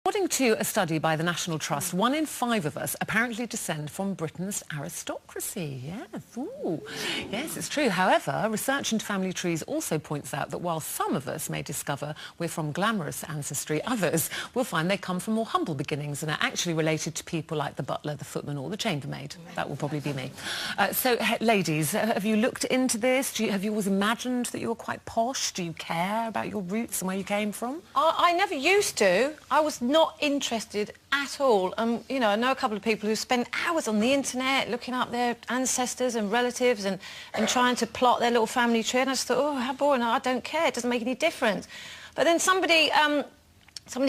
According to a study by the National Trust, 1 in 5 of us apparently descend from Britain's aristocracy. Yes, ooh. Yes, it's true. However, research into family trees also points out that while some of us may discover we're from glamorous ancestry, others will find they come from more humble beginnings and are actually related to people like the butler, the footman or the chambermaid. That will probably be me. So, ladies, have you looked into this? Have you always imagined that you were quite posh? Do you care about your roots and where you came from? I never used to. I was not interested at all. You know, I know a couple of people who spend hours on the internet looking up their ancestors and relatives and trying to plot their little family tree, and I just thought, oh, how boring. I don't care. It doesn't make any difference. But then somebody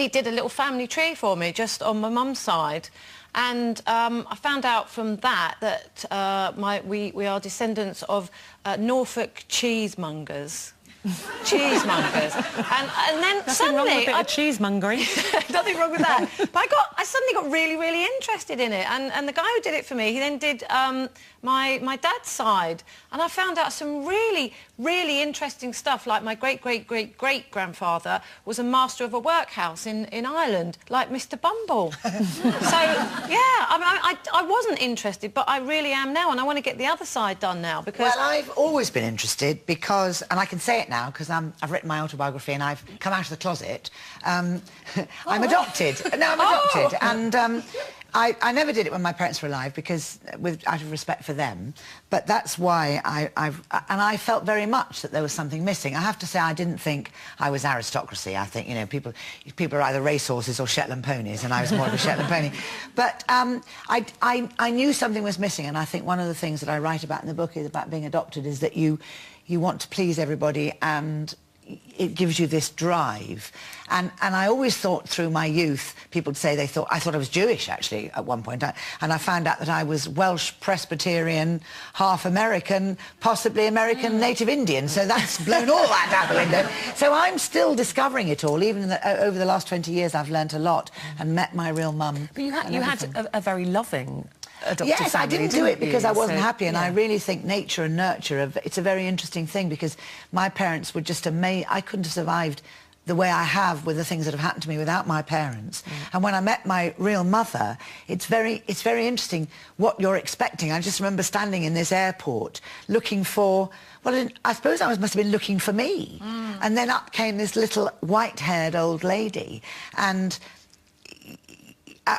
did a little family tree for me just on my mum's side, and I found out from that we are descendants of Norfolk cheesemongers. Cheesemongers. And then nothing suddenly... wrong with a bit of cheesemongering. Nothing wrong with that. But I suddenly got really, really interested in it. And the guy who did it for me, he then did my dad's side. And I found out some really, really interesting stuff, like my great-great-great-great-grandfather was a master of a workhouse in Ireland, like Mr. Bumble. So, yeah, I wasn't interested, but I really am now, and I want to get the other side done now, because... Well, I've always been interested because, and I can say it now, because I've written my autobiography and I've come out of the closet. I'm adopted. No, I'm adopted. And I never did it when my parents were alive because, out of respect for them. But that's why I felt very much that there was something missing. I have to say, I didn't think I was aristocracy. I think, you know, people are either racehorses or Shetland ponies, and I was more of a Shetland pony. But I knew something was missing, and I think one of the things that I write about in the book is about being adopted is that you want to please everybody, and it gives you this drive. And I always thought through my youth, people would say I thought I was Jewish, actually, at one point. And I found out that I was Welsh Presbyterian, half American, possibly American Native Indian. So that's blown all that out the window. So I'm still discovering it all. Even over the last 20 years, I've learnt a lot and met my real mum. But you had a very loving adopted yes, family, I didn't do it because I wasn't happy, and yeah. I really think nature and nurture, it's a very interesting thing, because my parents were just amazing. I couldn't have survived the way I have with the things that have happened to me without my parents. And when I met my real mother, it's very interesting what you're expecting. I just remember standing in this airport looking for, well, I suppose I must have been looking for me. And then up came this little white-haired old lady, and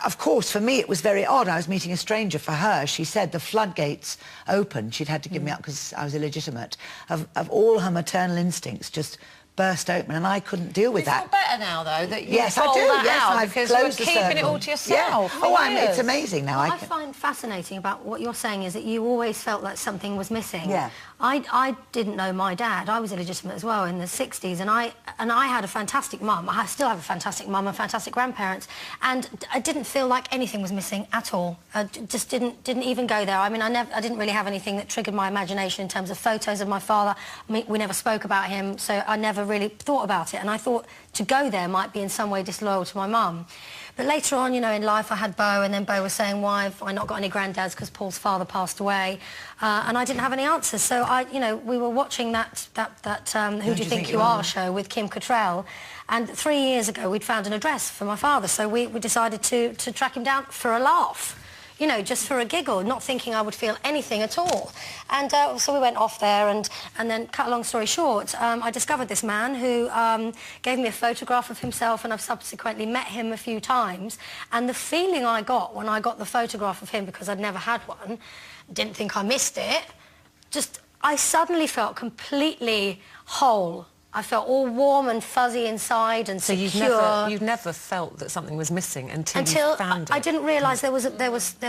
of course, for me, it was very odd. I was meeting a stranger. For her, she said the floodgates opened. She'd had to give me up because I was illegitimate. Of all her maternal instincts just burst open, and I couldn't deal with that. You feel better now, though, that you yes, I do. that yes, out, I've because closed you're the keeping circle. it all to yourself. Yeah. Oh, it's amazing now. What I find fascinating about what you're saying is that you always felt like something was missing. Yeah. I didn't know my dad. I was illegitimate as well in the 60s, and I had a fantastic mum. I still have a fantastic mum and fantastic grandparents, and I didn't feel like anything was missing at all. I just didn't even go there. I mean, I didn't really have anything that triggered my imagination in terms of photos of my father. I mean, we never spoke about him, so I never really thought about it, and I thought to go there might be in some way disloyal to my mum. But later on, you know, in life, I had Beau, and then Beau was saying, why have I not got any granddads, because Paul's father passed away, and I didn't have any answers. So you know, we were watching that Who Do You Think You Are show with Kim Cattrall, and 3 years ago we'd found an address for my father, so we decided to track him down for a laugh. You know, just for a giggle, not thinking I would feel anything at all. And so we went off there, and then, cut a long story short, I discovered this man who gave me a photograph of himself, and I've subsequently met him a few times. And the feeling I got when I got the photograph of him, because I'd never had one, didn't think I missed it, I suddenly felt completely whole. I felt all warm and fuzzy inside and secure. So you've never felt that something was missing until you found it? I didn't realise there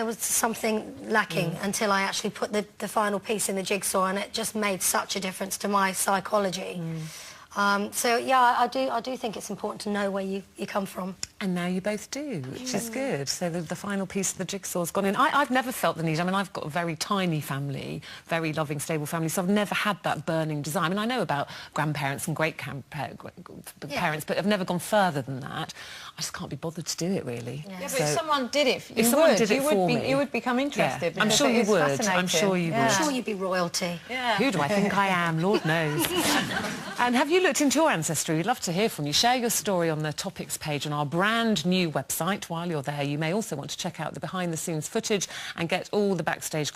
was something lacking until I actually put the final piece in the jigsaw, and it just made such a difference to my psychology. So yeah, I do think it's important to know where you come from. And now you both do, which is good. So the final piece of the jigsaw's gone in. I've never felt the need. I mean, I've got a very tiny family, very loving, stable family, so I've never had that burning desire. I mean, I know about grandparents and great-grandparents, but I've never gone further than that. I just can't be bothered to do it, really. Yeah, but if someone did it, you would become interested. Yeah. I'm sure you would. I'm sure you would. I'm sure you'd be royalty. Yeah. Who do I think I am? Lord knows. And have you looked into your ancestry? We'd love to hear from you. Share your story on the topics page on our brand brand new website while you're there. You may also want to check out the behind-the-scenes footage and get all the backstage